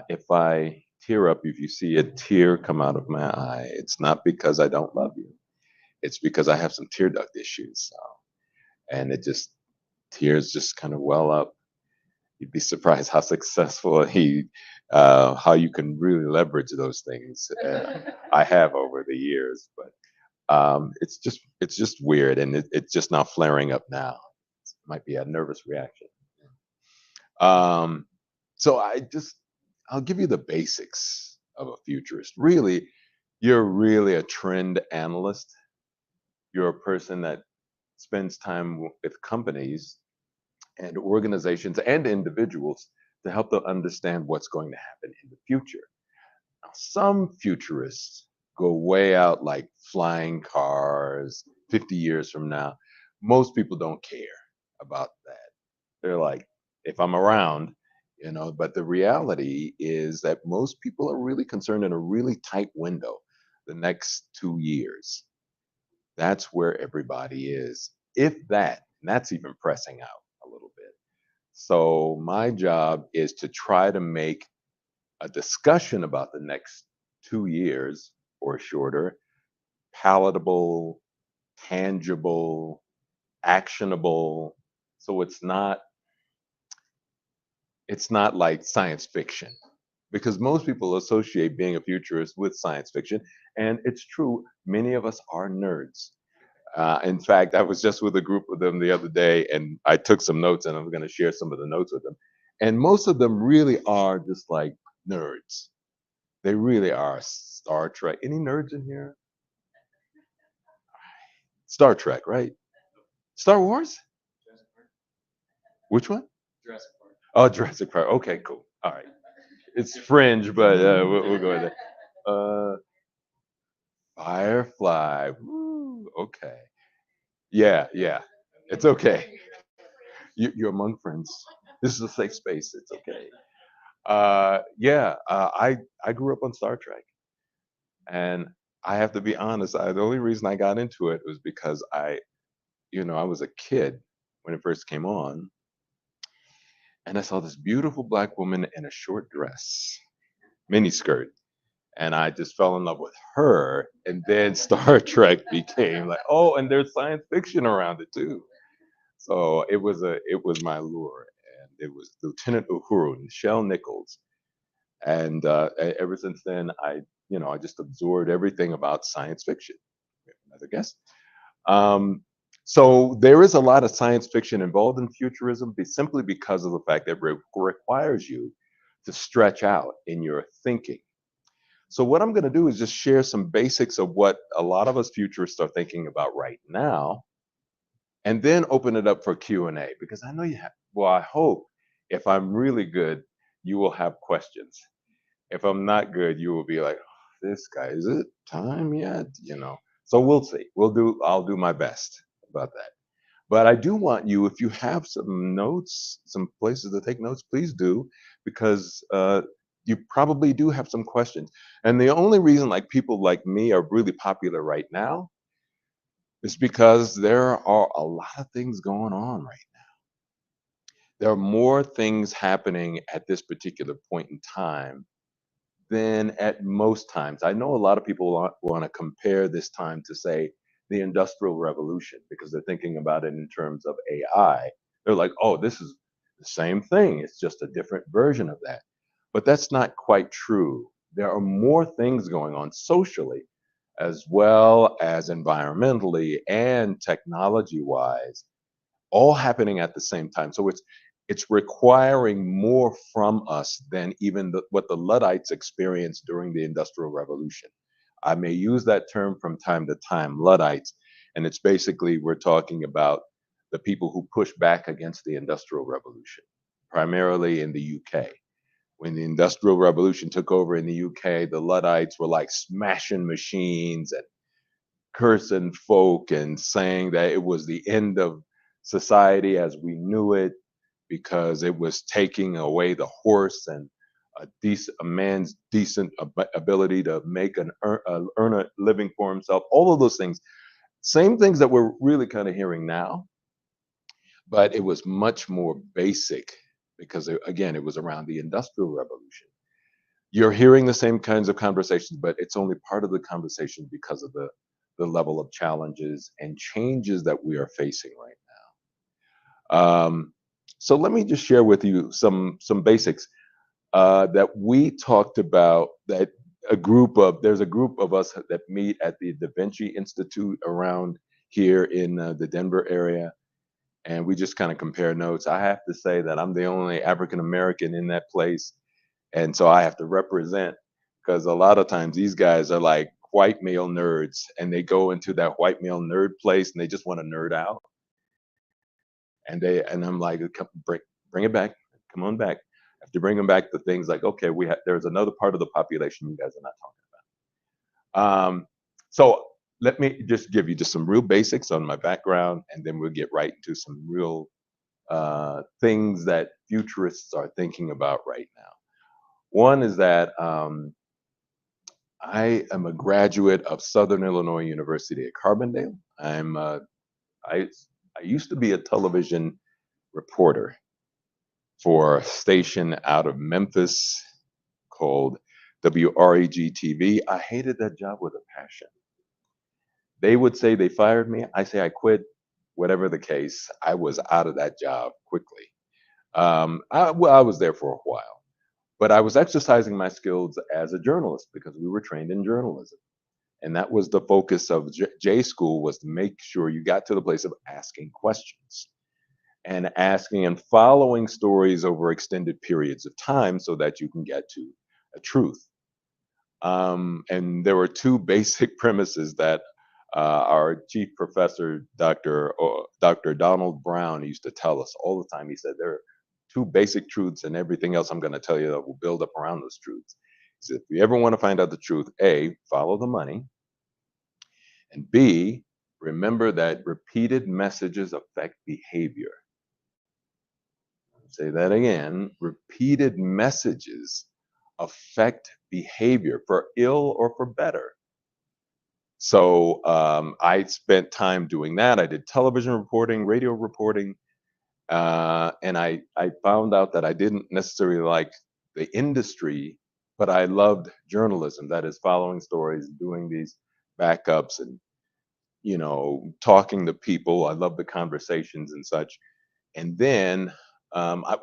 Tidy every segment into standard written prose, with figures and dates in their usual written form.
If I tear up, if you see a tear come out of my eye, it's not because I don't love you. It's because I have some tear duct issues, and it just tears just kind of well up. You'd be surprised how successful how you can really leverage those things. I have over the years, but it's just weird, and it's just now flaring up now. It might be a nervous reaction. Um, so I'll give you the basics of a futurist. Really, you're really a trend analyst. You're a person that spends time with companies and organizations and individuals to help them understand what's going to happen in the future. Now, some futurists go way out like flying cars 50 years from now. Most people don't care about that. They're like, if I'm around, but the reality is that most people are really concerned in a really tight window, the next 2 years. That's where everybody is. If that, and that's even pressing out a little bit. So my job is to try to make a discussion about the next 2 years or shorter palatable, tangible, actionable. So it's not like science fiction because most people associate being a futurist with science fiction, and it's true. Many of us are nerds. In fact, I was just with a group of them the other day, and I took some notes, and I'm going to share some of the notes with them. And most of them really are just like nerds. They really are. Star Trek. Any nerds in here? Star Trek, right? Star Wars? Which one? Oh, Jurassic Park. Okay, cool. All right. It's fringe, but we'll go with it. Firefly. Woo, okay. Yeah, yeah. It's okay. You're among friends. This is a safe space. It's okay. Yeah. I grew up on Star Trek, and I have to be honest. The only reason I got into it was because I was a kid when it first came on, and I saw this beautiful black woman in a short dress, mini skirt, and I just fell in love with her. And then Star Trek became like, oh, and there's science fiction around it too. So it was my lure, and it was Lieutenant Uhuru, Nichelle Nichols, and ever since then I just absorbed everything about science fiction. Another guess. Um, so there is a lot of science fiction involved in futurism, simply because of the fact that it requires you to stretch out in your thinking. So what I'm going to do is just share some basics of what a lot of us futurists are thinking about right now, and then open it up for Q&A, because I know you have, well, I hope if I'm really good, you will have questions. If I'm not good, you will be like, "Oh, this guy, is it time yet?" So we'll see. I'll do my best about that. But I do want you, if you have some notes, some places to take notes, please do, because you probably do have some questions. And the only reason like people like me are really popular right now is because there are a lot of things going on right now. There are more things happening at this particular point in time than at most times. I know a lot of people want to compare this time to, say, the Industrial Revolution, because they're thinking about it in terms of AI. They're like, oh, this is the same thing. It's just a different version of that. But that's not quite true. There are more things going on socially, as well as environmentally and technology wise, all happening at the same time. So it's requiring more from us than even what the Luddites experienced during the Industrial Revolution. I may use that term from time to time, Luddites, and it's basically we're talking about the people who pushed back against the Industrial Revolution, primarily in the UK. When the Industrial Revolution took over in the UK, the Luddites were like smashing machines and cursing folk and saying that it was the end of society as we knew it, because it was taking away the horse and a man's decent ability to earn a living for himself. All of those things, same things that we're really kind of hearing now, but it was much more basic because again, it was around the Industrial Revolution. you're hearing the same kinds of conversations, but it's only part of the conversation because of the level of challenges and changes that we are facing right now. So let me just share with you some basics that we talked about. That there's a group of us that meet at the Da Vinci Institute around here in the Denver area, and we just kind of compare notes. I have to say that I'm the only African American in that place, and so I have to represent, because a lot of times these guys are like white male nerds, and they go into that white male nerd place and they just want to nerd out, and I'm like, bring it back, come on back. I have to bring them back to things like, okay, there's another part of the population you guys are not talking about. So let me just give you just some real basics on my background, and then we'll get right into some real things that futurists are thinking about right now. One is that I am a graduate of Southern Illinois University at Carbondale. I I used to be a television reporter for a station out of Memphis called WREG TV. I hated that job with a passion. They would say they fired me. I say I quit. Whatever the case, I was out of that job quickly. Well, I was there for a while, but I was exercising my skills as a journalist because we were trained in journalism. And that was the focus of J School, was to make sure you got to the place of asking questions and asking and following stories over extended periods of time so that you can get to a truth. And there were two basic premises that our chief professor, Dr. Donald Brown, used to tell us all the time. He said there are two basic truths, and everything else I'm going to tell you that will build up around those truths. He said, if you ever want to find out the truth, A, follow the money, and B, remember that repeated messages affect behavior. Say that again. Repeated messages affect behavior for ill or for better. So I spent time doing that. I did television reporting, radio reporting, and I found out that I didn't necessarily like the industry, but I loved journalism. That is, following stories, doing these backups, and talking to people. I love the conversations and such. And then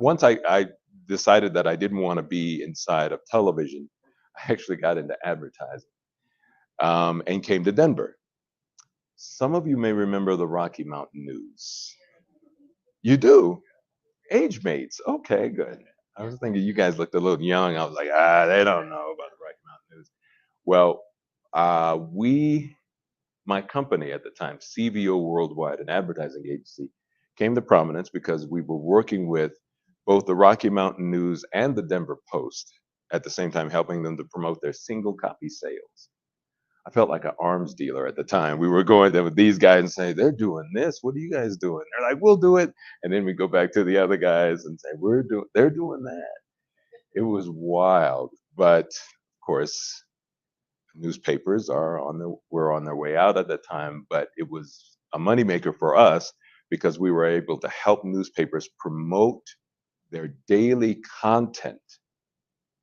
once I decided that I didn't want to be inside of television, I actually got into advertising, and came to Denver. Some of you may remember the Rocky Mountain News. You do? Age mates. Okay, good. I was thinking you guys looked a little young. I was like, they don't know about the Rocky Mountain News. Well, my company at the time, CVO Worldwide, an advertising agency, came to prominence because we were working with both the Rocky Mountain News and the Denver Post at the same time, helping them to promote their single copy sales. I felt like an arms dealer at the time. We were going there with these guys and say, they're doing this. What are you guys doing? They're like, we'll do it. And then we go back to the other guys and say, they're doing that. It was wild. But of course, newspapers were on their way out at the time, but it was a moneymaker for us because we were able to help newspapers promote their daily content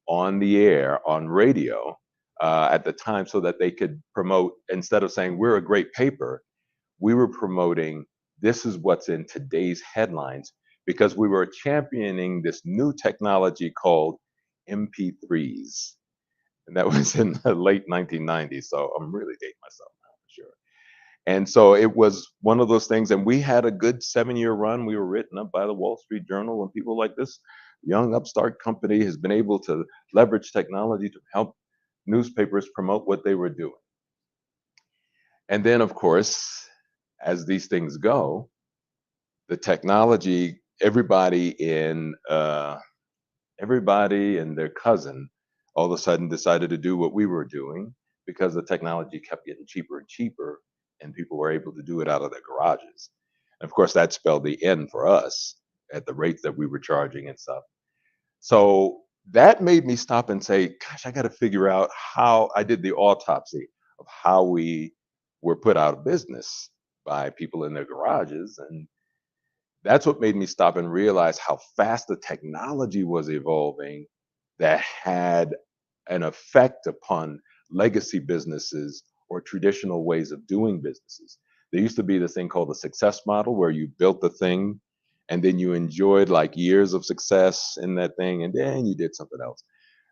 on the air, on radio, at the time, so that they could promote, instead of saying we're a great paper, we were promoting this is what's in today's headlines, because we were championing this new technology called MP3s. And that was in the late 1990s. So I'm really dating myself now for sure. And so it was one of those things. And we had a good 7-year run. We were written up by the Wall Street Journal, and people like this young upstart company has been able to leverage technology to help newspapers promote what they were doing. And then, of course, as these things go, the technology, everybody and their cousin all of a sudden decided to do what we were doing, because the technology kept getting cheaper and cheaper, and people were able to do it out of their garages. And of course, that spelled the end for us at the rates that we were charging and stuff. So that made me stop and say, gosh, I got to figure out how. I did the autopsy of how we were put out of business by people in their garages. And that's what made me stop and realize how fast the technology was evolving, that had an effect upon legacy businesses or traditional ways of doing businesses. There used to be this thing called the success model where you built the thing and then you enjoyed like years of success in that thing and then you did something else.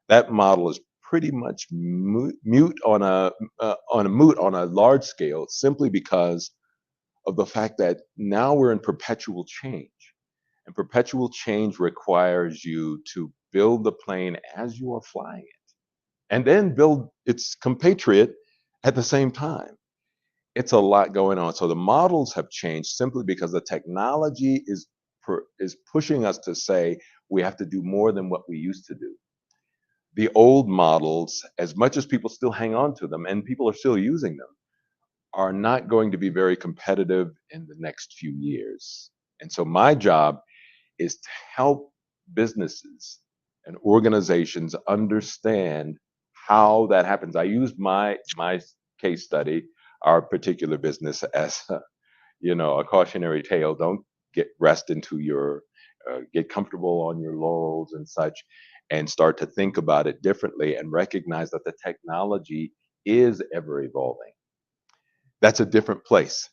That model is pretty much mute on a moot on a large scale simply because of the fact that now we're in perpetual change. And perpetual change requires you to build the plane as you are flying it and then build its compatriot at the same time. It's a lot going on. So the models have changed simply because the technology is pushing us to say we have to do more than what we used to do. The old models, as much as people still hang on to them and people are still using them, are not going to be very competitive in the next few years. And so my job is to help businesses and organizations understand how that happens. I use my case study, our particular business, as a cautionary tale. Don't get rest into your get comfortable on your laurels and such, and start to think about it differently and recognize that the technology is ever evolving. That's a different place.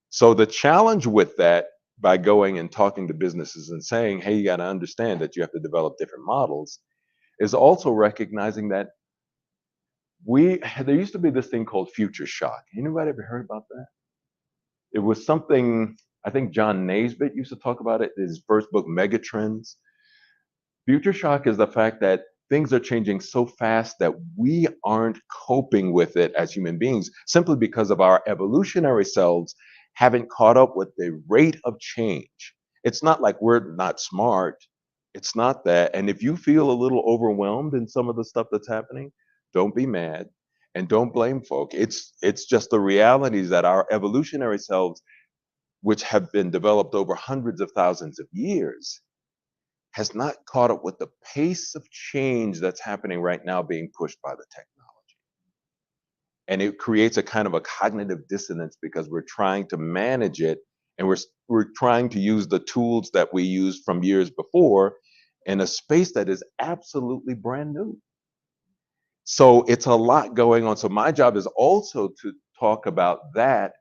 So the challenge with that, by going and talking to businesses and saying, hey, you got to understand that you have to develop different models, is also recognizing that there used to be this thing called future shock. Anybody ever heard about that? It was something, I think John Naisbitt used to talk about it in his first book, Megatrends. Future shock is the fact that things are changing so fast that we aren't coping with it as human beings simply because of our evolutionary selves haven't caught up with the rate of change. It's not like we're not smart. It's not that. And if you feel a little overwhelmed in some of the stuff that's happening, don't be mad and don't blame folk. It's just the realities that our evolutionary selves, which have been developed over hundreds of thousands of years, has not caught up with the pace of change that's happening right now being pushed by the technology. And it creates a kind of a cognitive dissonance because we're trying to manage it and we're trying to use the tools that we used from years before in a space that is absolutely brand new. So it's a lot going on. So my job is also to talk about that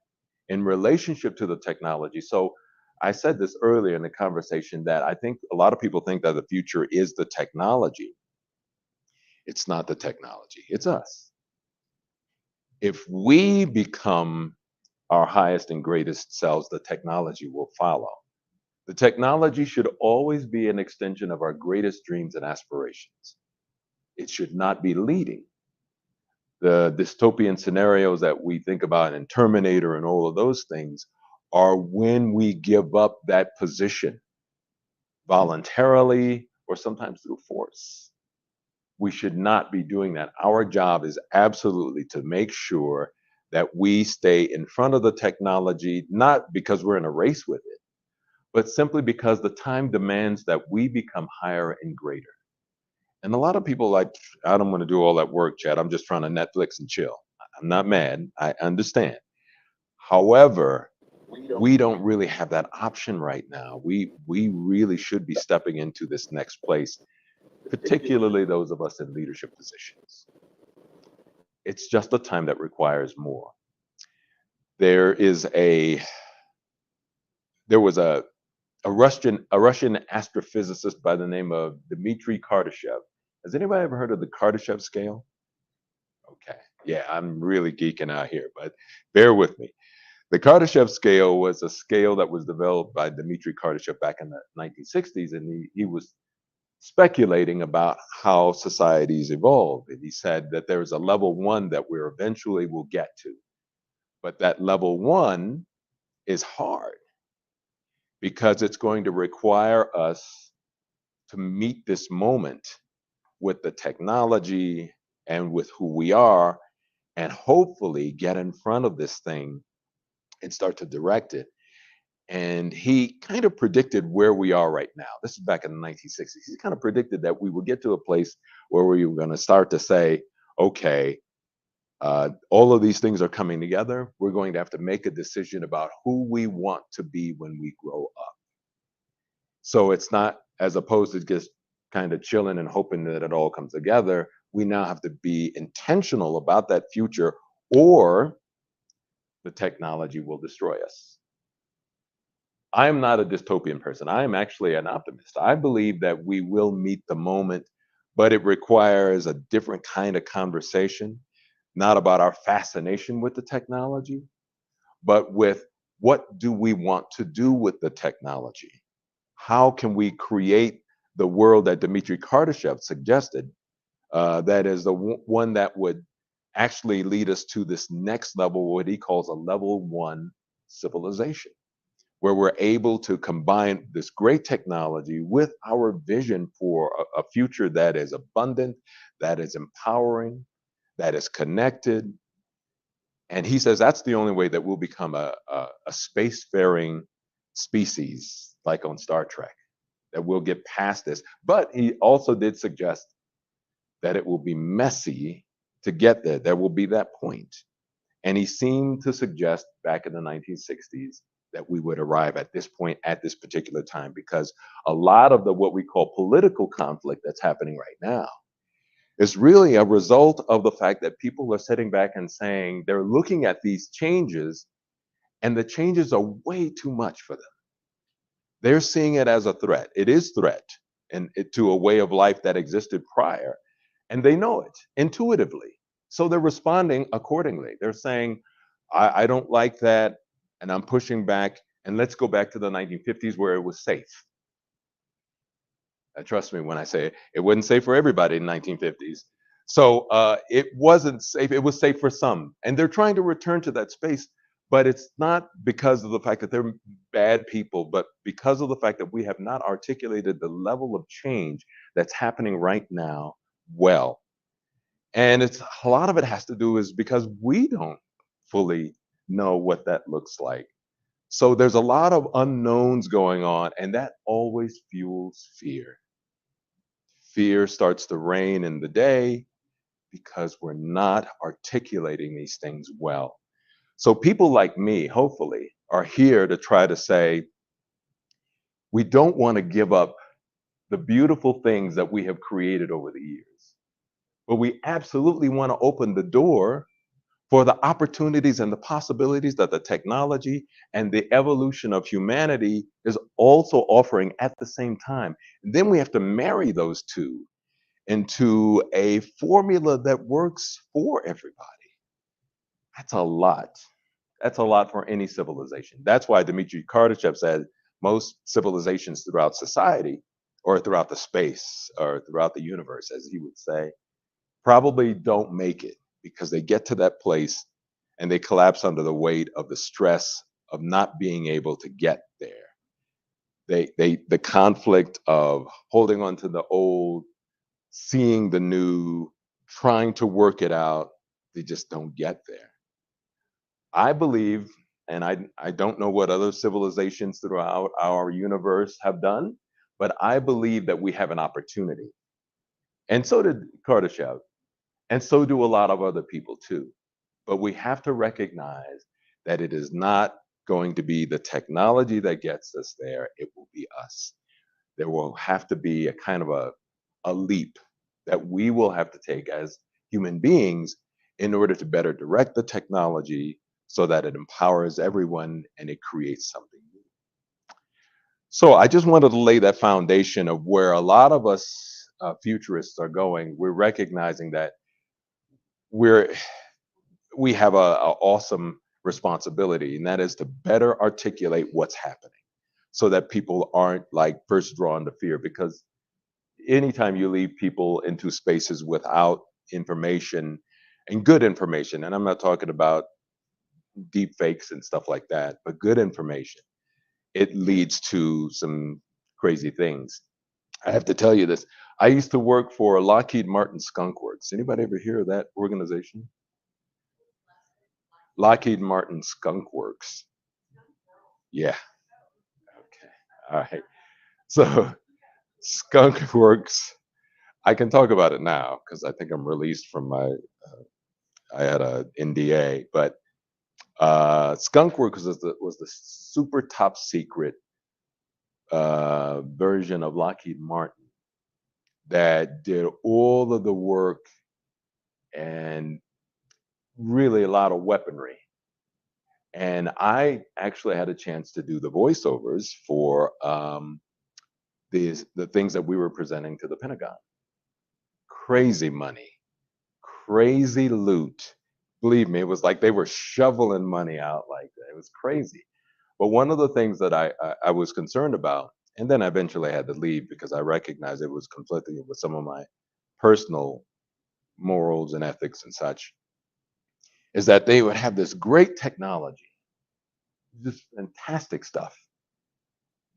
in relationship to the technology. So I said this earlier in the conversation that I think a lot of people think that the future is the technology. It's not the technology, it's us. If we become our highest and greatest selves, the technology will follow. The technology should always be an extension of our greatest dreams and aspirations. It should not be leading. The dystopian scenarios that we think about in Terminator and all of those things are when we give up that position voluntarily or sometimes through force. We should not be doing that. Our job is absolutely to make sure that we stay in front of the technology, not because we're in a race with it, but simply because the time demands that we become higher and greater. And a lot of people like, I don't want to do all that work, Chad. I'm just trying to Netflix and chill. I'm not mad. I understand. However, we don't really have that option right now. We really should be stepping into this next place, particularly those of us in leadership positions. It's just a time that requires more. There is a there was a Russian astrophysicist by the name of Dmitry Kardashev. Has anybody ever heard of the Kardashev scale? Okay. Yeah, I'm really geeking out here, but bear with me. The Kardashev scale was a scale that was developed by Dmitry Kardashev back in the 1960s, and he was speculating about how societies evolve. And he said that there is a level one that we eventually will get to, but that level one is hard because it's going to require us to meet this moment with the technology and with who we are, and hopefully get in front of this thing and start to direct it. And he kind of predicted where we are right now. This is back in the 1960s. He kind of predicted that we would get to a place where we were going to start to say, okay, all of these things are coming together. We're going to have to make a decision about who we want to be when we grow up. So it's not as opposed to just kind of chilling and hoping that it all comes together. we now have to be intentional about that future, or the technology will destroy us. I am not a dystopian person. I am actually an optimist. I believe that we will meet the moment, but it requires a different kind of conversation, not about our fascination with the technology, but with what do we want to do with the technology? How can we create the world that Dmitry Kardashev suggested? That is the one that would actually lead us to this next level, what he calls a level one civilization, where we're able to combine this great technology with our vision for a future that is abundant, that is empowering, that is connected. And he says that's the only way that we'll become a spacefaring species, like on Star Trek, that we'll get past this. But he also did suggest that it will be messy to get there. There will be that point. And he seemed to suggest back in the 1960s that we would arrive at this point at this particular time, because a lot of the what we call political conflict that's happening right now is really a result of the fact that people are sitting back and saying they're looking at these changes, and the changes are way too much for them. They're seeing it as a threat. It is threat and to a way of life that existed prior, and they know it intuitively. So they're responding accordingly. They're saying, I don't like that, and I'm pushing back, and let's go back to the 1950s where it was safe. Trust me when I say it wasn't safe for everybody in the 1950s. So it wasn't safe. It was safe for some, and they're trying to return to that space. But it's not because of the fact that they're bad people, but because of the fact that we have not articulated the level of change that's happening right now well. And it's a lot of it has to do is because we don't fully know what that looks like. So there's a lot of unknowns going on, and that always fuels fear. Fear starts to reign in the day because we're not articulating these things well. So people like me, hopefully, are here to try to say, we don't want to give up the beautiful things that we have created over the years, but we absolutely want to open the door for the opportunities and the possibilities that the technology and the evolution of humanity is also offering at the same time. And then we have to marry those two into a formula that works for everybody. That's a lot. That's a lot for any civilization. That's why Dmitry Kardashev said most civilizations throughout society, or throughout the space, or throughout the universe, as he would say, probably don't make it because they get to that place and they collapse under the weight of the stress of not being able to get there. The conflict of holding on to the old, seeing the new, trying to work it out, they just don't get there. I believe, and I don't know what other civilizations throughout our universe have done, but I believe that we have an opportunity. And so did Kardashev, and so do a lot of other people too. But we have to recognize that it is not going to be the technology that gets us there, it will be us. There will have to be a kind of a leap that we will have to take as human beings in order to better direct the technology so that it empowers everyone and it creates something new. So I just wanted to lay that foundation of where a lot of us futurists are going. We're recognizing that we're we have a awesome responsibility, and that is to better articulate what's happening so that people aren't like first drawn to fear. Because anytime you leave people into spaces without information and good information, and I'm not talking about deep fakes and stuff like that, but good information, it leads to some crazy things. I have to tell you this. I used to work for Lockheed Martin Skunk Works. Anybody ever hear of that organization? Lockheed Martin Skunk Works. Yeah. Okay. All right. So Skunk Works, I can talk about it now because I think I'm released from my, I had a NDA, but Skunk Works was the super top secret version of Lockheed Martin that did all of the work and really a lot of weaponry. And I actually had a chance to do the voiceovers for the things that we were presenting to the Pentagon. Crazy money, crazy loot. Believe me, it was like they were shoveling money out like that. It was crazy. But one of the things that I was concerned about, and then I eventually had to leave because I recognized it was conflicting with some of my personal morals and ethics and such, is that they would have this great technology, just fantastic stuff.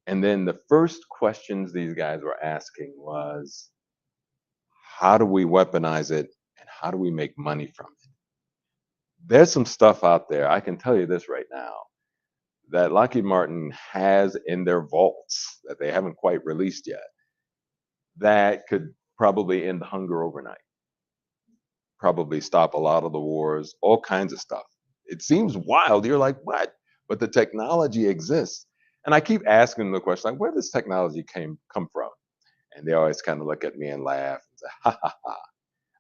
And then the first questions these guys were asking was, how do we weaponize it and how do we make money from it? There's some stuff out there, I can tell you this right now, that Lockheed Martin has in their vaults that they haven't quite released yet that could probably end hunger overnight, probably stop a lot of the wars, all kinds of stuff. It seems wild. You're like, what? But the technology exists. And I keep asking the question, like, where does technology come from? And they always kind of look at me and laugh and say, ha ha ha.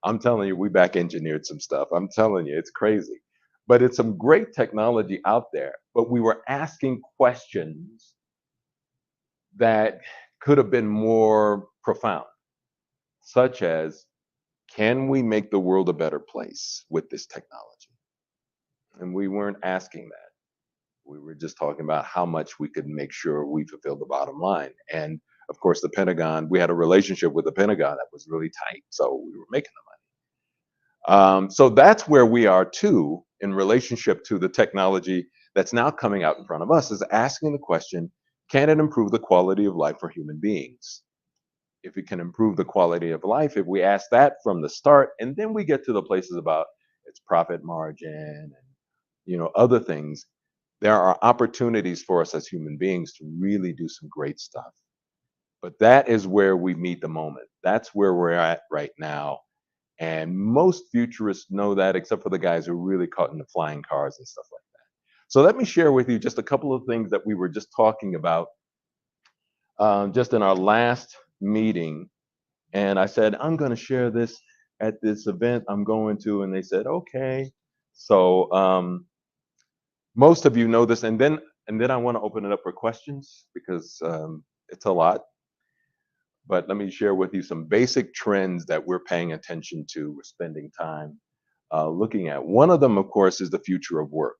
I'm telling you, we back engineered some stuff. I'm telling you, it's crazy. But it's some great technology out there. But we were asking questions that could have been more profound, such as, can we make the world a better place with this technology? And we weren't asking that. We were just talking about how much we could make sure we fulfilled the bottom line. And of course, the Pentagon, we had a relationship with the Pentagon that was really tight. So we were making the money. So that's where we are too, in relationship to the technology that's now coming out in front of us, is asking the question, can it improve the quality of life for human beings? If it can improve the quality of life, if we ask that from the start, and then we get to the places about its profit margin and other things, there are opportunities for us as human beings to really do some great stuff. But that is where we meet the moment. That's where we're at right now. And most futurists know that, except for the guys who are really caught in the flying cars and stuff like that. So let me share with you just a couple of things that we were just talking about just in our last meeting. And I said, I'm going to share this at this event I'm going to. And they said, okay. So most of you know this. And then I want to open it up for questions because it's a lot. But let me share with you some basic trends that we're paying attention to, we're spending time looking at. One of them, of course, is the future of work.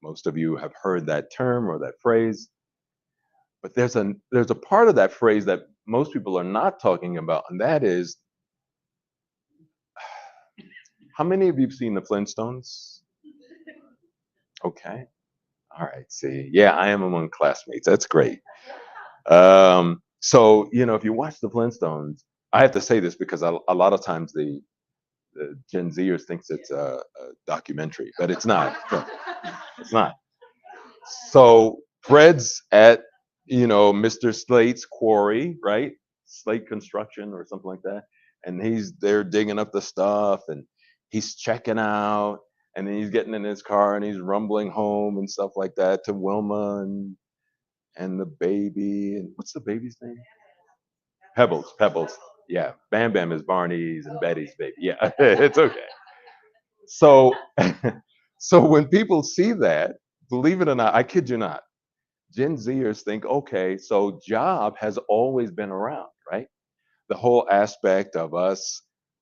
Most of you have heard that term or that phrase, but there's a part of that phrase that most people are not talking about, and that is, how many of you have seen the Flintstones? Okay. All right. See, yeah, I am among classmates. That's great. So, if you watch the Flintstones, I have to say this because a lot of times the Gen Zers thinks it's a documentary, but it's not. It's not. So Fred's at Mr. Slate's quarry, right? Slate Construction or something like that, and he's there digging up the stuff, and he's checking out, and then he's getting in his car and he's rumbling home and stuff like that to Wilma and the baby, and what's the baby's name? Pebbles. Pebbles. Yeah, Bam Bam is Barney's and Betty's baby. Yeah, it's okay. So, so when people see that, believe it or not, I kid you not, Gen Zers think, okay, so job has always been around, right? The whole aspect of us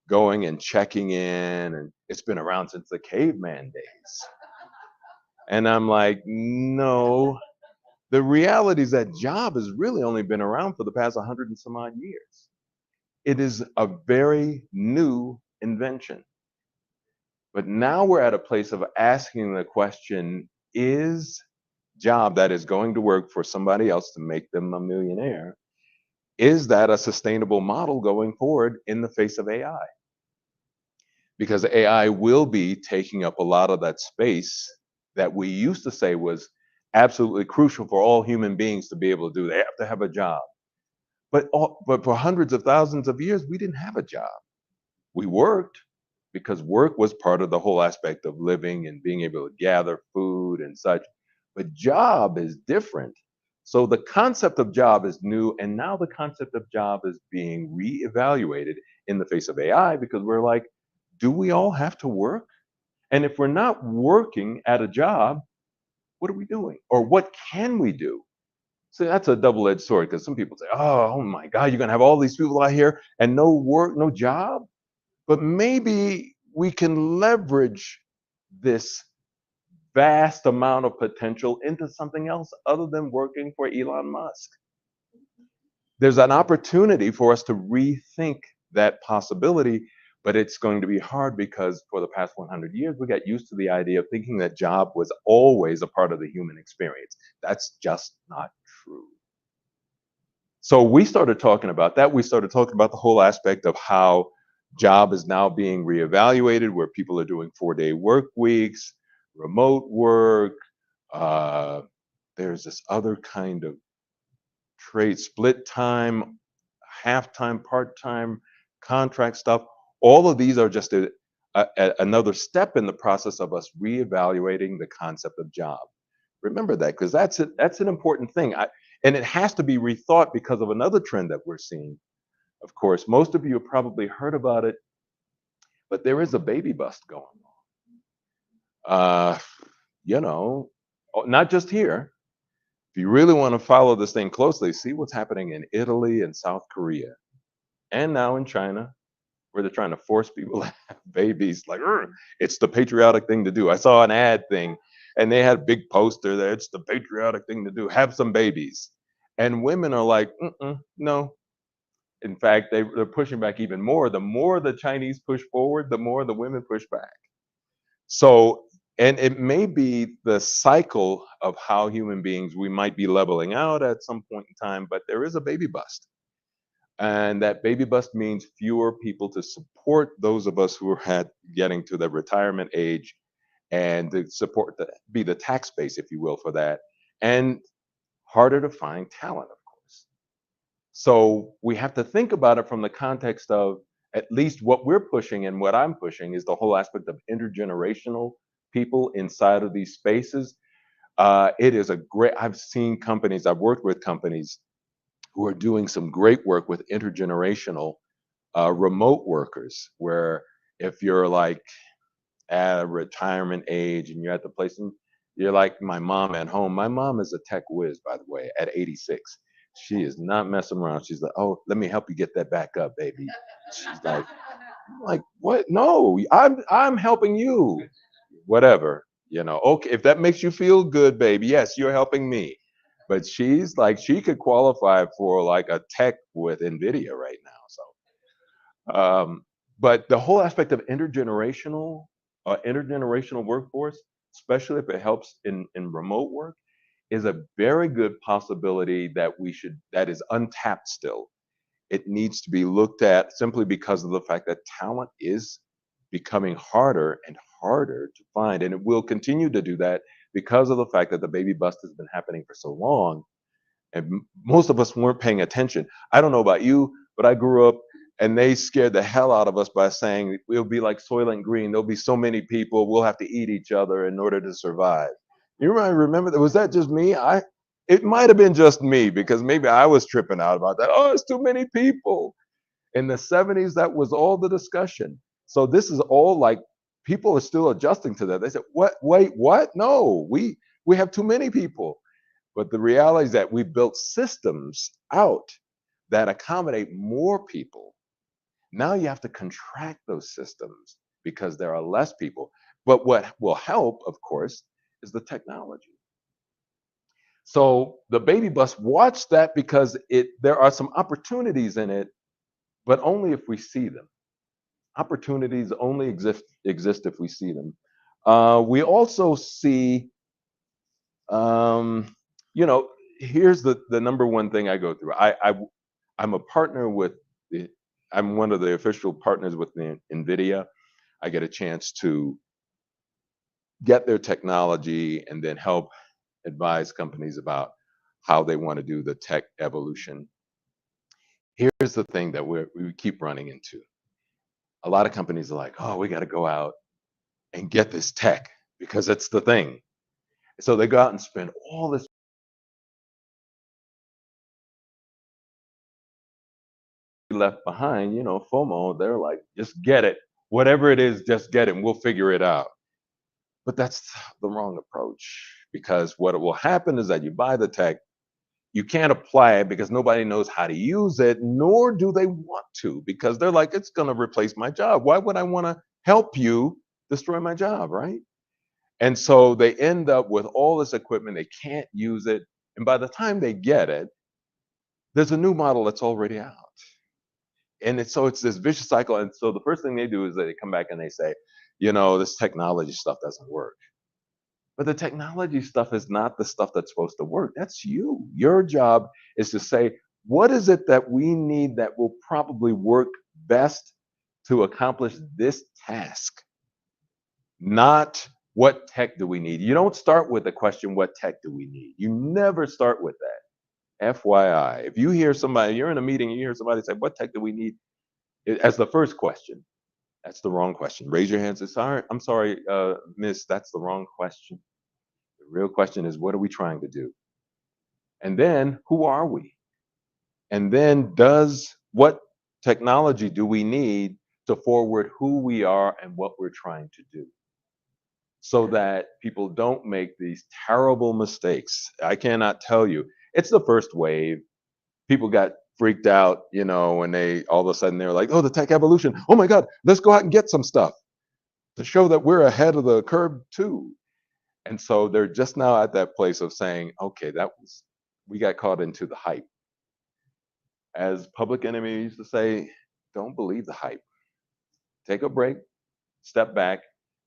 going and checking in, and it's been around since the caveman days. And I'm like, no, the reality is that job has really only been around for the past 100 and some odd years. It is a very new invention. But now we're at a place of asking the question, is job that is going to work for somebody else to make them a millionaire, is that a sustainable model going forward in the face of AI? Because AI will be taking up a lot of that space that we used to say was absolutely crucial for all human beings to be able to do. They have to have a job. But for hundreds of thousands of years, we didn't have a job. We worked because work was part of the whole aspect of living and being able to gather food and such. But job is different. So the concept of job is new, and now the concept of job is being reevaluated in the face of AI because we're like, do we all have to work? And if we're not working at a job, what are we doing? Or what can we do? So that's a double-edged sword because some people say, oh my God, you're going to have all these people out here and no work, no job. But maybe we can leverage this vast amount of potential into something else other than working for Elon Musk. There's an opportunity for us to rethink that possibility, but it's going to be hard because for the past 100 years, we got used to the idea of thinking that job was always a part of the human experience. That's just not true. So we started talking about that. We started talking about the whole aspect of how job is now being reevaluated, where people are doing 4-day work weeks, remote work. Uh, there's this other kind of trade, split time, half time, part time, contract stuff. All of these are just another step in the process of us reevaluating the concept of job. Remember that because that's an important thing. And it has to be rethought because of another trend that we're seeing. Of course, most of you have probably heard about it, but there is a baby bust going on. You know, not just here. If you really want to follow this thing closely, see what's happening in Italy and South Korea, and now in China, where they're trying to force people to have babies. Like, it's the patriotic thing to do. I saw an ad thing, and they had a big poster there. It's the patriotic thing to do. Have some babies, and women are like, no. In fact, they're pushing back even more. The more the Chinese push forward, the more the women push back. So, and it may be the cycle of how human beings, we might be leveling out at some point in time, but there is a baby bust. And that baby bust means fewer people to support those of us who are getting to the retirement age and to support be the tax base, if you will, for that. And harder to find talent, of course. So we have to think about it from the context of at least what we're pushing and what I'm pushing is the whole aspect of intergenerational people inside of these spaces. It is a great, I've seen companies, I've worked with companies who are doing some great work with intergenerational remote workers, where if you're like at a retirement age and you're at the place and you're like my mom at home. My mom is a tech whiz, by the way, at 86. She is not messing around. She's like, oh, let me help you get that back up, baby. She's like, what? No, I'm helping you. Whatever, Okay, if that makes you feel good, baby, yes, you're helping me. But she's like, she could qualify for like a tech with NVIDIA right now. But the whole aspect of intergenerational workforce, especially if it helps in remote work, is a very good possibility that is untapped still. It needs to be looked at simply because of the fact that talent is becoming harder and harder to find, and it will continue to do that because of the fact that the baby bust has been happening for so long and most of us weren't paying attention. I don't know about you, but I grew up and they scared the hell out of us by saying we'll be like Soylent Green. There'll be so many people, we'll have to eat each other in order to survive. You might remember that. Was that just me? It might have been just me because maybe I was tripping out about that. Oh, it's too many people. In the 70s, that was all the discussion. So this is all like people are still adjusting to that. They said, "What? Wait, what? No, we have too many people." But the reality is that we built systems out that accommodate more people. Now you have to contract those systems because there are less people. But what will help, of course, is the technology. So the baby bus, watch that because there are some opportunities in it, but only if we see them. Opportunities only exist if we see them. We also see um, you know, here's the number one thing I go through. I'm a partner with the, I'm one of the official partners with the NVIDIA. I get a chance to get their technology and then help advise companies about how they want to do the tech evolution. Here's the thing that we keep running into. A lot of companies are like, oh, we got to go out and get this tech because it's the thing. So they go out and spend all this left behind, FOMO. They're like, just get it. Whatever it is, just get it and we'll figure it out. But that's the wrong approach, because what will happen is that you buy the tech, you can't apply it because nobody knows how to use it, nor do they want to, because they're like, it's going to replace my job. Why would I want to help you destroy my job, right? And so they end up with all this equipment, they can't use it. And by the time they get it, there's a new model that's already out. And it's this vicious cycle. And so the first thing they do is they come back and they say, this technology stuff doesn't work. But the technology stuff is not the stuff that's supposed to work. That's you. Your job is to say, what is it that we need that will probably work best to accomplish this task? Not what tech do we need. You don't start with the question, what tech do we need? You never start with that. FYI. If you hear somebody, you're in a meeting, you hear somebody say, what tech do we need? As the first question, that's the wrong question. Raise your hand and say, sorry, I'm sorry, miss, that's the wrong question. The real question is, what are we trying to do? And then, who are we? And then, what technology do we need to forward who we are and what we're trying to do? So that people don't make these terrible mistakes. I cannot tell you. It's the first wave. People got freaked out, when they all of a sudden they're like, oh, the tech evolution. Oh my God, let's go out and get some stuff to show that we're ahead of the curve too. And so they're just now at that place of saying, okay, we got caught into the hype. As Public Enemy used to say, don't believe the hype. Take a break, step back,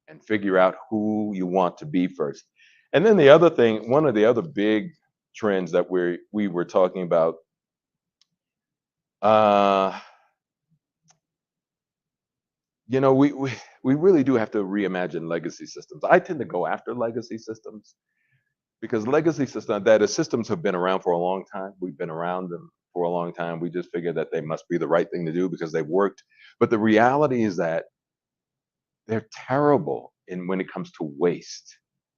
and figure out who you want to be first. And then the other thing, one of the other big trends that we were talking about, uh, we really do have to reimagine legacy systems. I tend to go after legacy systems because legacy systems have been around for a long time. We've been around them for a long time. We just figure that they must be the right thing to do because they've worked. But the reality is that they're terrible when it comes to waste.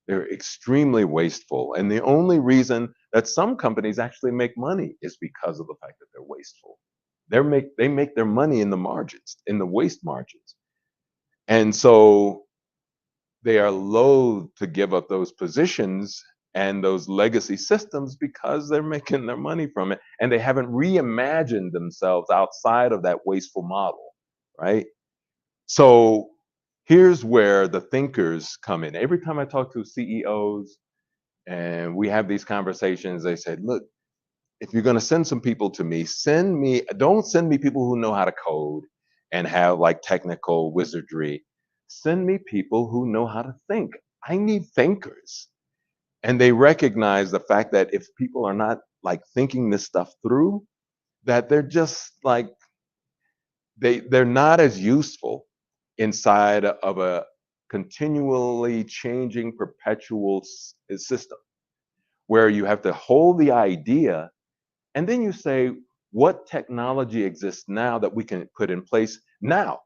They're extremely wasteful. And the only reason that some companies actually make money is because of the fact that they're wasteful. They make their money in the margins, in the waste margins. And so they are loath to give up those positions and those legacy systems because they're making their money from it. And they haven't reimagined themselves outside of that wasteful model, right? So here's where the thinkers come in. Every time I talk to CEOs and we have these conversations, they say, look, if you're going to send some people to me, don't send me people who know how to code and have like technical wizardry. Send me people who know how to think. I need thinkers. And they recognize the fact that if people are not like thinking this stuff through, that they're just like, they're not as useful inside of a continually changing perpetual system where you have to hold the idea and then you say, what technology exists now that we can put in place now,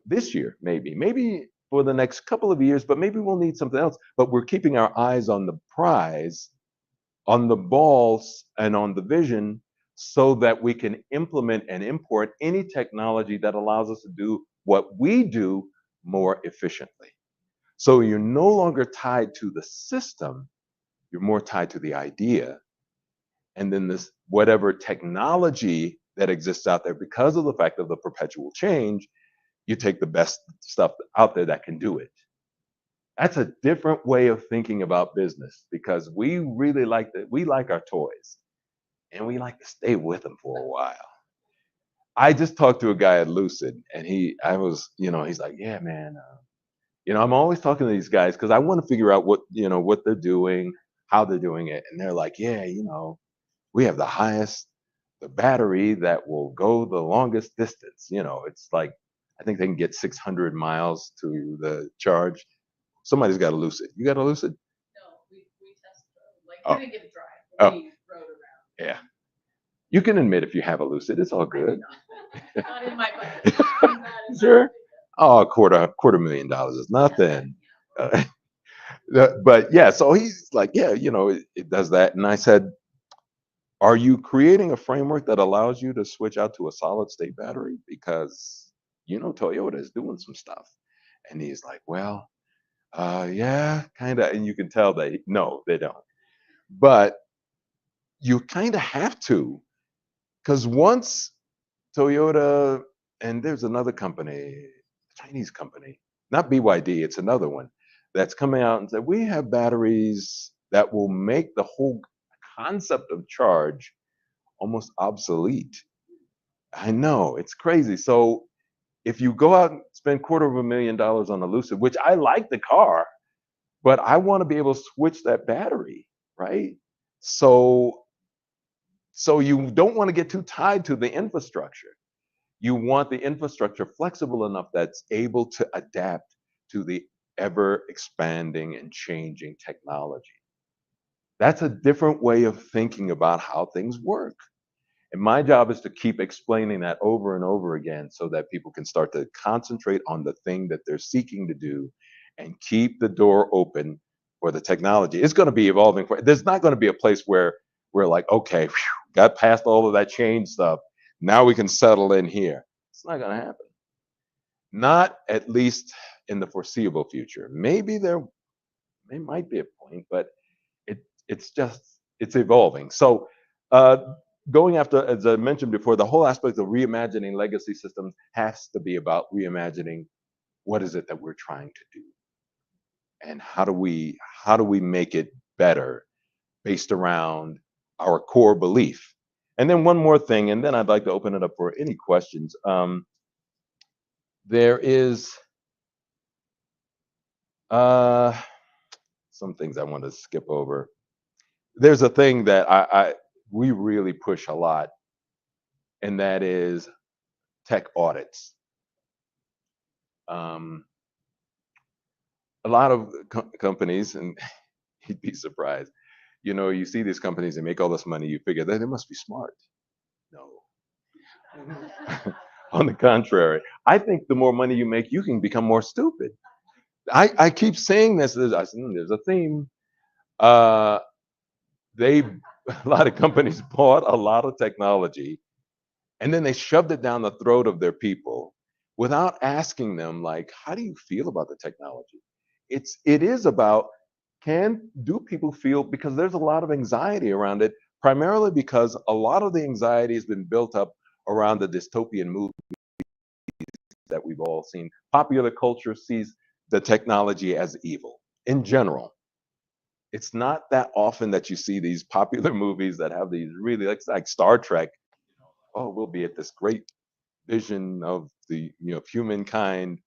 this year, maybe for the next couple of years, but maybe we'll need something else. But we're keeping our eyes on the prize, on the balls, and on the vision so that we can implement and import any technology that allows us to do what we do more efficiently. So you're no longer tied to the system, you're more tied to the idea. And then this whatever technology that exists out there, because of the fact of the perpetual change, you take the best stuff out there that can do it. That's a different way of thinking about business because we really we like our toys and we like to stay with them for a while. I just talked to a guy at Lucid and he's like, yeah, man, I'm always talking to these guys because I want to figure out what they're doing, how they're doing it. And they're like, yeah, we have the battery that will go the longest distance. It's like, I think they can get 600 miles to the charge. Somebody's got a Lucid. You got a Lucid? No, we test drove. Like, we didn't get a drive. We rode around. Yeah. You can admit if you have a Lucid. It's all good. Not in my budget. Sure. Oh, $250,000 is nothing. But yeah, so he's like, yeah, it does that. And I said, are you creating a framework that allows you to switch out to a solid state battery? Because Toyota is doing some stuff. And he's like, well, yeah, kind of. And you can tell that no, they don't. But you kind of have to, because once Toyota, and there's another company, Chinese company, not BYD, it's another one that's coming out and said, we have batteries that will make the whole concept of charge almost obsolete. I know, it's crazy. So if you go out and spend $250,000 on a Lucid, which I like the car, but I want to be able to switch that battery, right? So so you don't want to get too tied to the infrastructure. You want the infrastructure flexible enough that's able to adapt to the ever expanding and changing technology. That's a different way of thinking about how things work. And my job is to keep explaining that over and over again so that people can start to concentrate on the thing that they're seeking to do and keep the door open for the technology. It's going to be evolving. There's not going to be a place where we're like, okay, whew, got past all of that change stuff. Now we can settle in here. It's not going to happen. Not at least in the foreseeable future. Maybe there might be a point, but it it's just it's evolving. So uh, going after, as I mentioned before, the whole aspect of reimagining legacy systems has to be about reimagining what is it that we're trying to do, and how do we make it better based around our core belief. And then one more thing, and then I'd like to open it up for any questions. There is uh, some things I want to skip over. There's a thing that I we really push a lot, and that is tech audits. Um, a lot of companies, and you'd be surprised, you see these companies, they make all this money, you figure that they must be smart. No. On the contrary, I think the more money you make, you can become more stupid. I keep saying this. There's a theme. Uh, they a lot of companies bought a lot of technology, and then they shoved it down the throat of their people without asking them, like, how do you feel about the technology? It is about, can do people feel, because there's a lot of anxiety around it, primarily because a lot of the anxiety has been built up around the dystopian movies that we've all seen. Popular culture sees the technology as evil in general. It's not that often that you see these popular movies that have these really, like Star Trek. Oh, we'll be at this great vision of the humankind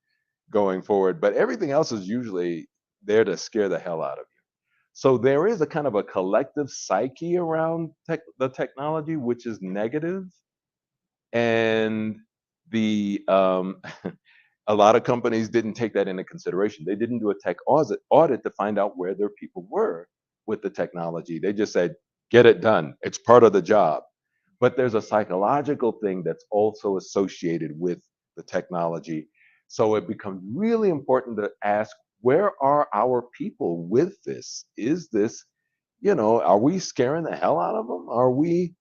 going forward, but everything else is usually there to scare the hell out of you. So there is a kind of a collective psyche around the technology, which is negative. And the a lot of companies didn't take that into consideration. They didn't do a tech audit to find out where their people were with the technology. They just said, get it done, it's part of the job. But there's a psychological thing that's also associated with the technology. So it becomes really important to ask, where are our people with this? Is this, are we scaring the hell out of them? Are we,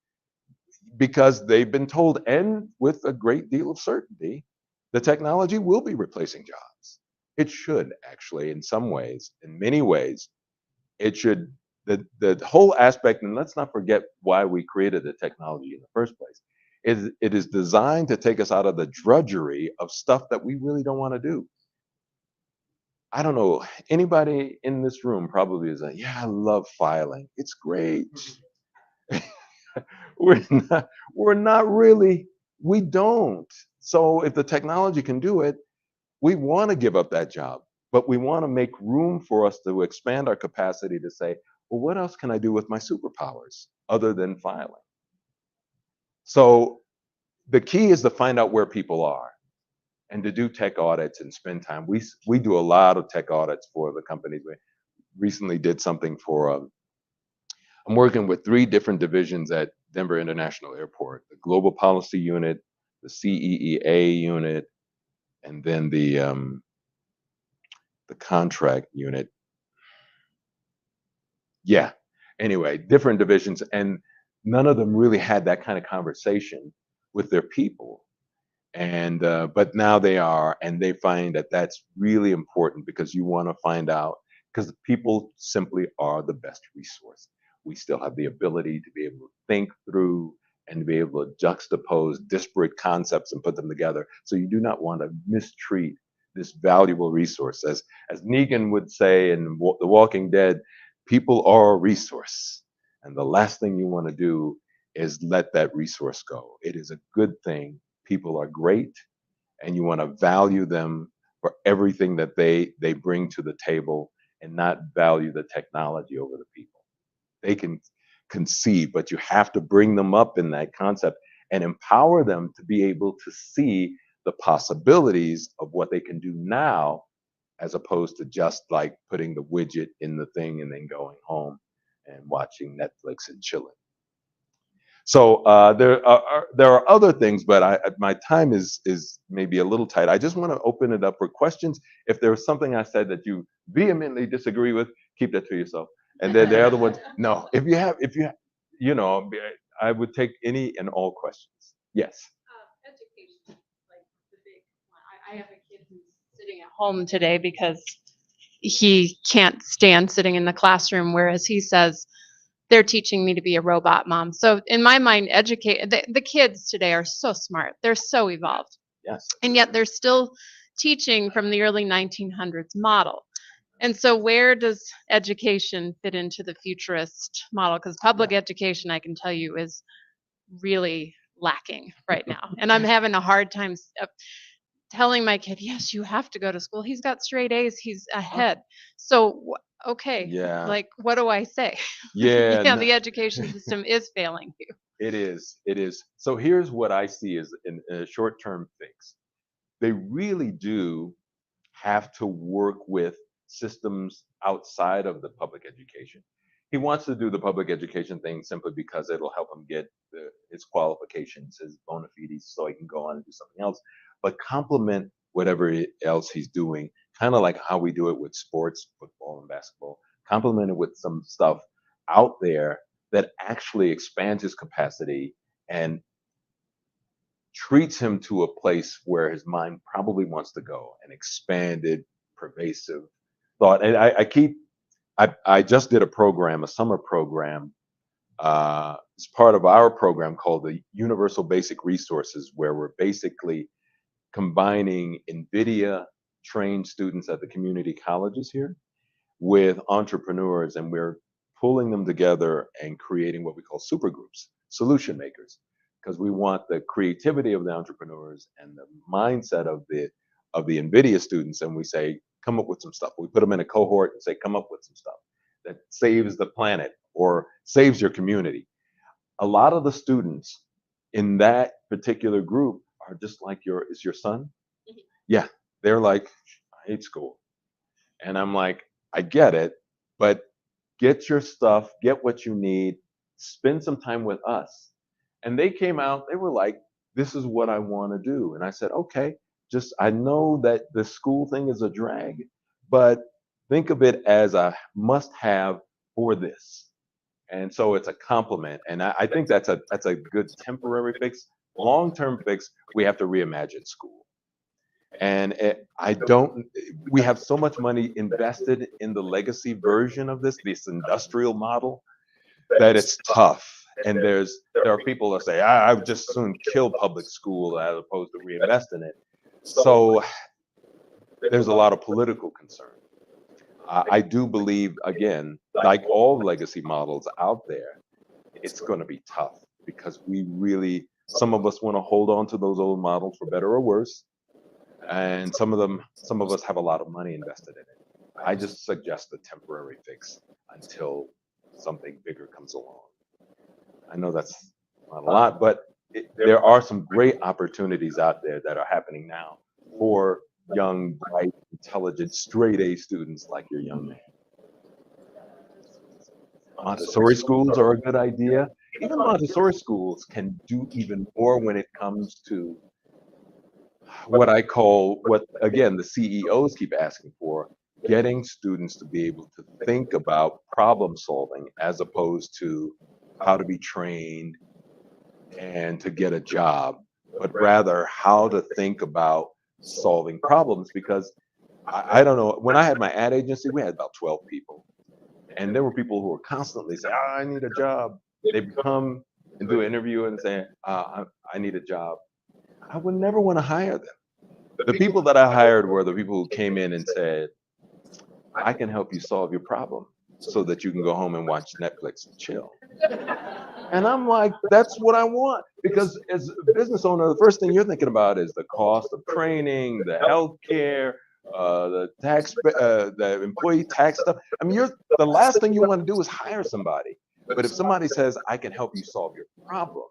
because they've been told, and with a great deal of certainty, the technology will be replacing jobs. It should actually, in some ways, in many ways, it should. The whole aspect, and let's not forget why we created the technology in the first place, is it is designed to take us out of the drudgery of stuff that we really don't want to do. I don't know, anybody in this room probably is like, yeah, I love filing. It's great. We're not really, we don't. So if the technology can do it, we want to give up that job, but we want to make room for us to expand our capacity to say, well, what else can I do with my superpowers other than filing? So the key is to find out where people are and to do tech audits and spend time. We do a lot of tech audits for the companies. We recently did something for I'm working with three different divisions at Denver International Airport: the Global Policy Unit, the CEEA unit, and then the contract unit. Yeah. Anyway, different divisions, and none of them really had that kind of conversation with their people. And but now they are, and they find that that's really important because you want to find out, because people simply are the best resource. We still have the ability to be able to think through and to be able to juxtapose disparate concepts and put them together. So you do not want to mistreat this valuable resource. As Negan would say in The Walking Dead, people are a resource, and the last thing you want to do is let that resource go. It is a good thing. People are great, and you want to value them for everything that they bring to the table, and not value the technology over the people. They can conceive, but you have to bring them up in that concept and empower them to be able to see the possibilities of what they can do now, as opposed to just like putting the widget in the thing and then going home and watching Netflix and chilling. So there are other things, but my time is maybe a little tight. I just want to open it up for questions. If there was something I said that you vehemently disagree with, keep that to yourself. And then the other ones, no. You know, I would take any and all questions. Yes. Education, like the big one. I have a kid who's sitting at home today because he can't stand sitting in the classroom, whereas he says they're teaching me to be a robot mom. So in my mind, the kids today are so smart. They're so evolved. Yes. And yet they're still teaching from the early 1900s model. And so where does education fit into the futurist model? Because public education, I can tell you, is really lacking right now. And I'm having a hard time telling my kid, yes, you have to go to school. He's got straight A's. He's ahead. So, okay, Yeah. like, what do I say? Yeah. Yeah, the education system is failing you. It is. It is. So here's what I see as in a short-term fix. They really do have to work with systems outside of the public education. He wants to do the public education thing simply because it'll help him get his qualifications, his bona fides, so he can go on and do something else. But complement whatever else he's doing, kind of like how we do it with sports, football and basketball. Complement it with some stuff out there that actually expands his capacity and treats him to a place where his mind probably wants to go, an expanded, pervasive thought. And I just did a program, a summer program, as part of our program called the Universal Basic Resources, where we're basically combining NVIDIA trained students at the community colleges here with entrepreneurs, and we're pulling them together and creating what we call super groups, solution makers, because we want the creativity of the entrepreneurs and the mindset of the NVIDIA students, and we say, come up with some stuff. We put them in a cohort and say, come up with some stuff that saves the planet or saves your community. A lot of the students in that particular group are just like is your son? Yeah, they're like, I hate school. And I'm like, I get it, but get your stuff, get what you need, spend some time with us. And they came out, they were like, this is what I want to do. And I said, okay, just, I know that the school thing is a drag, but think of it as a must have for this. And so it's a compliment. And I think that's a good temporary fix. Long term fix, we have to reimagine school. And I don't, we have so much money invested in the legacy version of this industrial model, that it's tough. And there are people that say, I would just soon kill public school as opposed to reinvest in it. So there's a lot of political concern. I do believe, again, like all legacy models out there, it's going to be tough because we really, some of us want to hold on to those old models for better or worse. And some of us have a lot of money invested in it. I just suggest a temporary fix until something bigger comes along. I know that's not a lot, but there are some great opportunities out there that are happening now for young, bright, intelligent, straight A students like your young man. Montessori schools are a good idea. Even Montessori schools can do even more when it comes to what I call, what again the CEOs keep asking for, getting students to be able to think about problem solving as opposed to how to be trained and to get a job, but rather how to think about solving problems. Because I don't know, when I had my ad agency, we had about 12 people. And there were people who were constantly saying, I need a job. They come and do an interview and say, I need a job. I would never want to hire them. The people that I hired were the people who came in and said, I can help you solve your problem so that you can go home and watch Netflix and chill. And I'm like, that's what I want. Because as a business owner, the first thing you're thinking about is the cost of training, the health care, the employee tax stuff. I mean, the last thing you want to do is hire somebody. But if somebody says, I can help you solve your problem,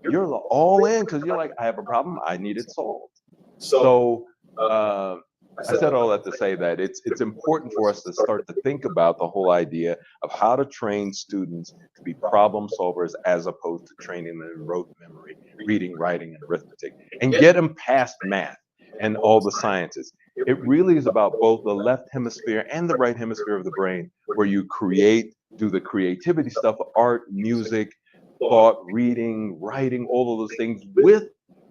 you're all in because you're like, I have a problem, I need it solved. So I said all that to say that it's important for us to start to think about the whole idea of how to train students to be problem solvers as opposed to training them in rote memory, reading, writing, and arithmetic, and get them past math and all the sciences. It really is about both the left hemisphere and the right hemisphere of the brain, where you do the creativity stuff, art, music, thought, reading, writing, all of those things with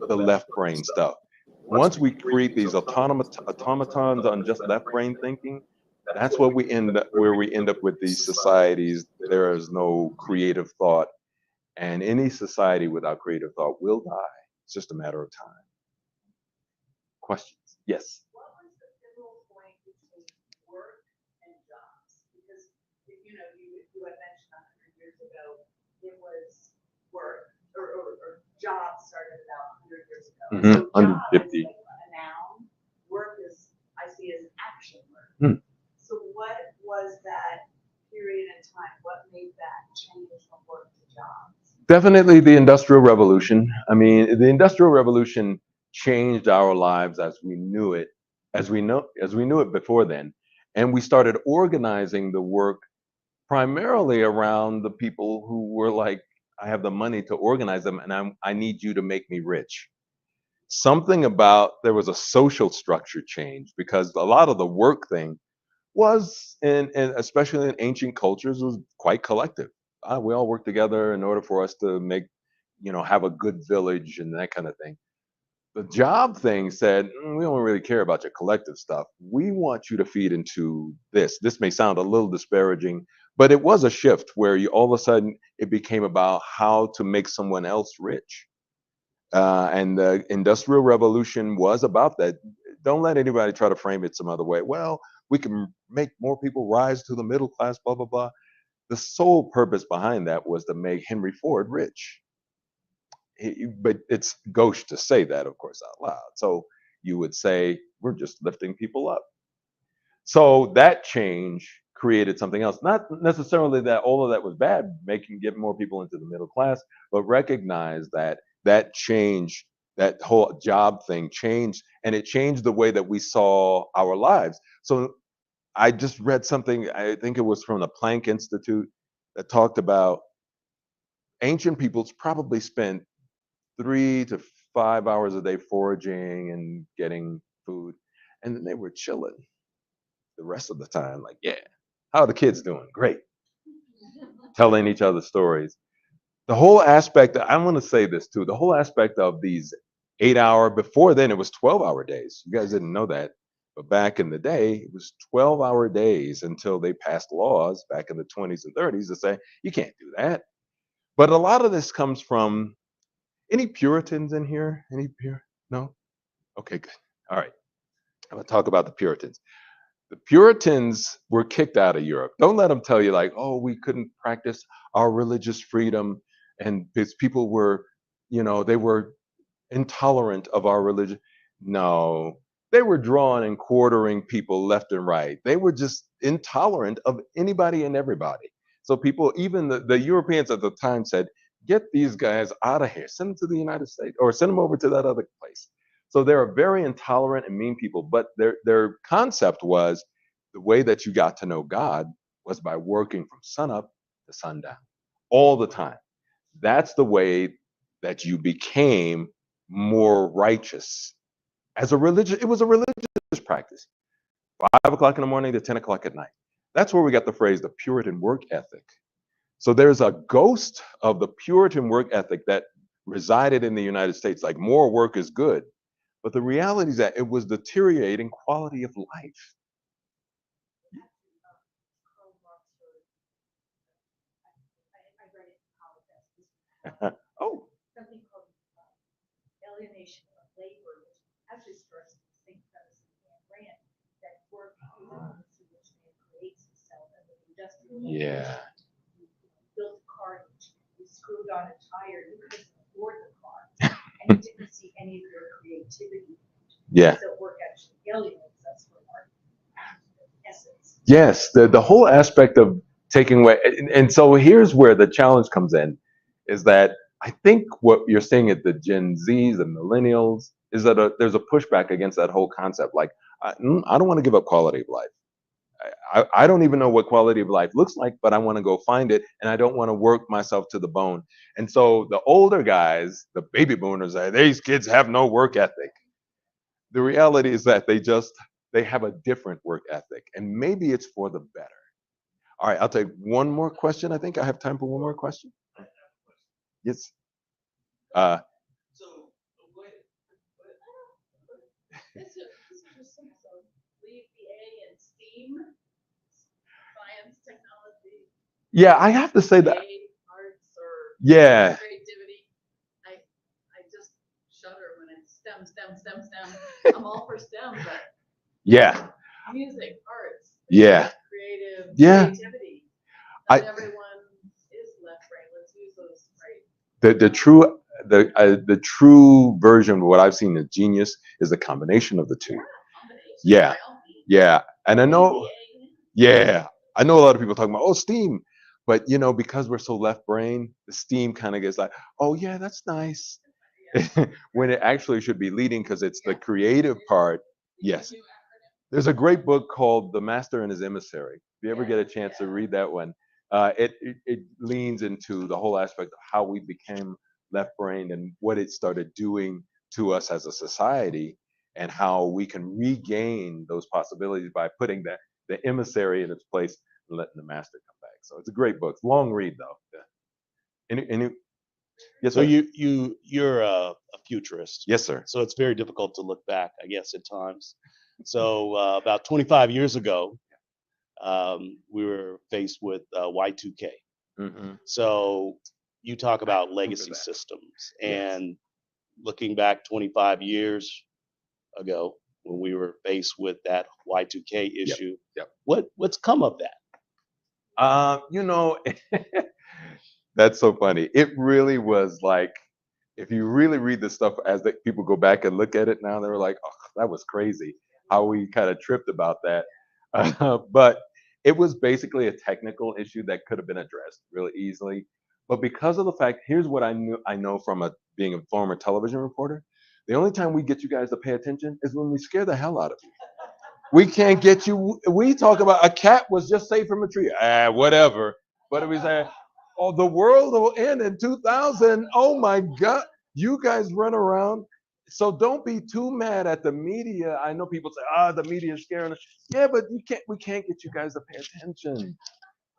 the left brain stuff. Once we create these automatons on just left brain thinking, that's what where we end up with these societies. There is no creative thought, and any society without creative thought will die. It's just a matter of time. Questions? Yes. What was the pivotal point between work and jobs? Because you had mentioned 100 years ago it was work or jobs started about 100 years ago. Mm-hmm. So job is 150. like a noun. Work is I see as action work. So what was that period in time? What made that change from work to jobs? Definitely the Industrial Revolution. I mean, the Industrial Revolution changed our lives as we knew it, as we knew it before then. And we started organizing the work primarily around the people who were like, I have the money to organize them, and I need you to make me rich. Something about there was a social structure change because a lot of the work thing was, and especially in ancient cultures, was quite collective. We all work together in order for us to make, have a good village and that kind of thing. The job thing said, we don't really care about your collective stuff. We want you to feed into this. This may sound a little disparaging, but it was a shift where you all of a sudden it became about how to make someone else rich. And the Industrial Revolution was about that. Don't let anybody try to frame it some other way. Well, we can make more people rise to the middle class, blah, blah, blah. The sole purpose behind that was to make Henry Ford rich. But it's gauche to say that, of course, out loud. So you would say, we're just lifting people up. So that change created something else. Not necessarily that all of that was bad, get more people into the middle class, but recognize that that change, that whole job thing changed, and it changed the way that we saw our lives. So I just read something, I think it was from the Planck Institute, that talked about ancient peoples probably spent 3 to 5 hours a day foraging and getting food, and then they were chilling the rest of the time. Like, yeah, how are the kids doing? Great. Telling each other stories. The whole aspect, I want to say this too, the whole aspect of these 8 hour, before then it was 12-hour days. You guys didn't know that. But back in the day, it was 12-hour days until they passed laws back in the 20s and 30s to say, you can't do that. But a lot of this comes from any Puritans in here? Any pure? No? Okay, good. All right. I'm going to talk about the Puritans. The Puritans were kicked out of Europe. Don't let them tell you, like, oh, we couldn't practice our religious freedom. And because people were, they were intolerant of our religion. No, they were drawing and quartering people left and right. They were just intolerant of anybody and everybody. So people, even the Europeans at the time said, get these guys out of here, send them to the United States or send them over to that other place. So they're very intolerant and mean people, but their concept was the way that you got to know God was by working from sunup to sundown all the time. That's the way that you became more righteous. It was a religious practice. 5 o'clock in the morning to 10 o'clock at night. That's where we got the phrase the Puritan work ethic. So there's a ghost of the Puritan work ethic that resided in the United States, like more work is good. But the reality is that it was deteriorating quality of life. Karl Marx I read it in college as Oh, something called alienation of labor, which actually starts with the same premise as Dan Rand, that work is the means in which man creates himself as an industrial. yeah. You built a car, you screwed on a tire, you couldn't afford the car, and you didn't see any of your creativity. Yeah. So work actually alienates us from our essence. Yes, the whole aspect of taking away, and so here's where the challenge comes in, is that I think what you're seeing at the Gen Zs, the millennials, is that there's a pushback against that whole concept. Like, I don't want to give up quality of life. I don't even know what quality of life looks like, but I want to go find it, and I don't want to work myself to the bone. And so the older guys, the baby boomers, say these kids have no work ethic. The reality is that they have a different work ethic, and maybe it's for the better. All right, I'll take one more question. I think I have time for one more question. Yes. Uh, This is just simple. Leave the A in STEAM, science, technology, yeah, I have to say that. A, arts, or Yeah, creativity. I just shudder when it's STEM, STEM, STEM, STEM. I'm all for STEM, but yeah, music, arts, yeah, creative, yeah. creativity. I Not everyone is left brain. Let's use those right. the true version of what I've seen as genius is the combination of the two. Yeah, yeah, and I know. Yeah, I know a lot of people talking about STEAM, but because we're so left brain, the STEAM kind of gets like, oh yeah, that's nice, when it actually should be leading because it's the creative part. Yes, there's a great book called The Master and His Emissary. If you ever get a chance to read that one, it leans into the whole aspect of how we became left brained and what it started doing to us as a society, and how we can regain those possibilities by putting the emissary in its place and letting the master come back. So it's a great book. Long read though. Yeah. Yes, So sir. you're a futurist. Yes, sir. So it's very difficult to look back, I guess, at times. So about 25 years ago, we were faced with Y2K. Mm-hmm. So you talk about legacy that. systems, Yes. and looking back 25 years ago, when we were faced with that Y2K issue, Yep. what's come of that? You know, that's so funny. It really was like, if you really read the stuff as the people go back and look at it now, they were like, oh, that was crazy how we kind of tripped about that. But it was basically a technical issue that could have been addressed really easily. But because of the fact, here's what I know from being a former television reporter. The only time we get you guys to pay attention is when we scare the hell out of you. We can't get you. We talk about a cat was just saved from a tree. Whatever. But if we say, oh, the world will end in 2000. Oh my God. You guys run around. So don't be too mad at the media. I know people say, the media is scaring us. Yeah, but we can't get you guys to pay attention.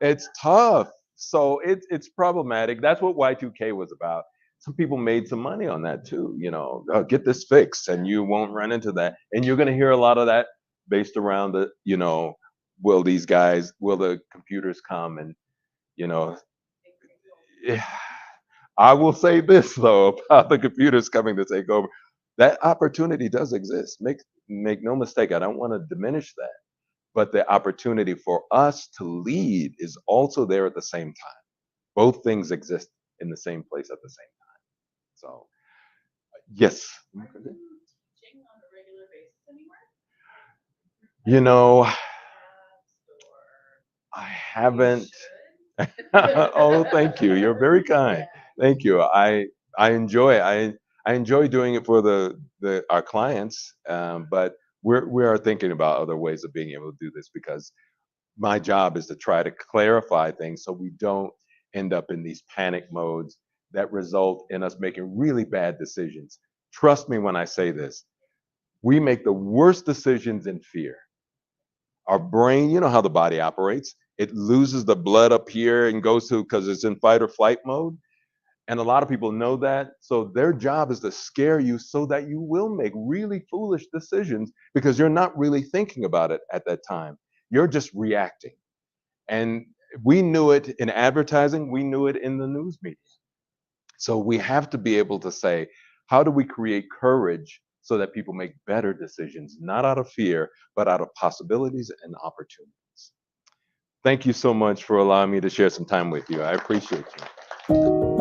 It's tough. So it's problematic. That's what Y2K was about. Some people made some money on that too. Get this fixed and you won't run into that. And you're going to hear a lot of that based around will the computers come and, you know, I will say this though about the computers coming to take over. That opportunity does exist. Make no mistake. I don't want to diminish that, but the opportunity for us to lead is also there at the same time. Both things exist in the same place at the same time. So, yes. Teaching on a regular basis anywhere? You know, Or I you haven't. should? Oh, thank you. You're very kind. Thank you. I enjoy it. I enjoy doing it for our clients, but we are thinking about other ways of being able to do this because my job is to try to clarify things so we don't end up in these panic modes that result in us making really bad decisions. Trust me when I say this. We make the worst decisions in fear. Our brain, you know how the body operates, it loses the blood up here and goes to because it's in fight or flight mode. And a lot of people know that. So their job is to scare you so that you will make really foolish decisions because you're not really thinking about it at that time. You're just reacting. And we knew it in advertising, we knew it in the news media. So we have to be able to say, how do we create courage so that people make better decisions, not out of fear, but out of possibilities and opportunities? Thank you so much for allowing me to share some time with you. I appreciate you.